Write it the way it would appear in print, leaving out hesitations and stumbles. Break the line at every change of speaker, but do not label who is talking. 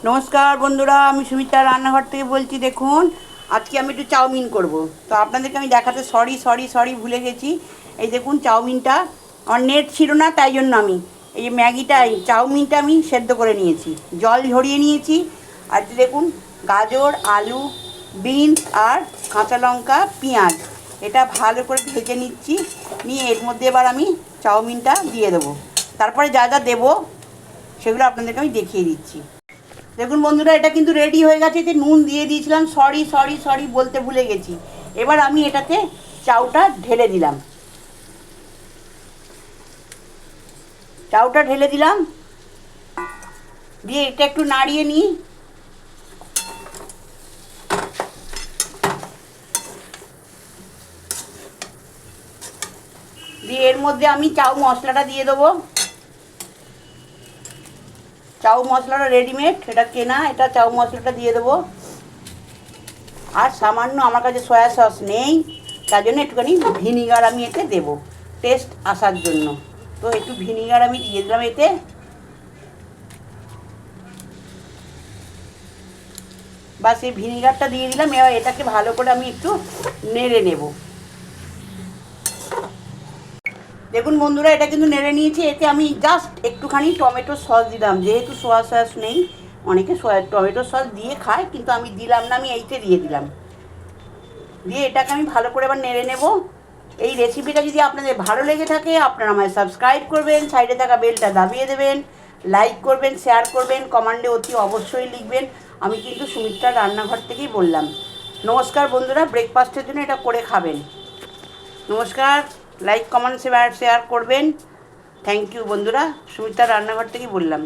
নমস্কার বন্ধুরা, আমি সুমিতা রান্নাঘর থেকে বলছি। দেখুন, আজকে আমি একটু চাউমিন করব। তো আপনাদেরকে আমি দেখাতে সরি ভুলে গেছি। এই দেখুন চাউমিনটা, আমার নেট ছিল না, তাই জন্য আমি এই যে ম্যাগিটা, এই চাউমিনটা আমি সেদ্ধ করে নিয়েছি, জল ঝরিয়ে নিয়েছি। আর দেখুন, গাজর, আলু, বিনস আর কাঁচা লঙ্কা, পেঁয়াজ, এটা ভালো করে ভেজে নিচ্ছি। নিয়ে এর মধ্যে এবার আমি চাউমিনটা দিয়ে দেবো। তারপরে যা যা দেবো সেগুলো আপনাদেরকে আমি দেখিয়ে দিচ্ছি। দেখুন বন্ধুরা, এটা কিন্তু রেডি হয়ে গেছে। যে নুন দিয়ে দিয়েছিলাম, সরি বলতে ভুলে গেছি। এবার আমি এটাতে চাউটা ঢেলে দিলাম, দিয়ে এটা একটু নাড়িয়ে নিই। দিয়ে এর মধ্যে আমি চাউ মশলাটা দিয়ে দেবো। চাউ মশলাটা রেডিমেড, এটা কেনা, এটা চাউ মশলাটা দিয়ে দেবো। আর সামান্য, আমার কাছে সয়া সস নেই, তার জন্য একটুখানি ভিনিগার আমি এতে দেবো টেস্ট আসার জন্য। তো একটু ভিনিগার আমি দিয়ে দিলাম এতে। বা সেই ভিনিগারটা দিয়ে দিলাম। এবার এটাকে ভালো করে আমি একটু নেড়ে নেব। দেখুন বন্ধুরা, এটা কিন্তু নেড়ে নিয়েছি। এতে আমি জাস্ট একটুখানি টমেটো সস দিলাম, যেহেতু সোয়া সস নেই। অনেকে টমেটো সস দিয়ে খায়, কিন্তু আমি দিলাম না, আমি এইতে দিয়ে দিলাম। দিয়ে এটাকে আমি ভালো করে এবার নেড়ে নেব। এই রেসিপিটা যদি আপনাদের ভালো লেগে থাকে, আপনারা আমায় সাবস্ক্রাইব করবেন, সাইডে থাকা বেলটা দাবিয়ে দেবেন, লাইক করবেন, শেয়ার করবেন, কমেন্টে অতি অবশ্যই লিখবেন। আমি কিন্তু সুমিত্রার রান্নাঘর থেকেই বললাম। নমস্কার বন্ধুরা, ব্রেকফাস্টের জন্য এটা করে খাবেন। নমস্কার, লাইক কমেন্ট শেয়ার করবেন। থ্যাংক ইউ বন্ধুরা, সুমিত্রার রান্নাঘর থেকেই বললাম।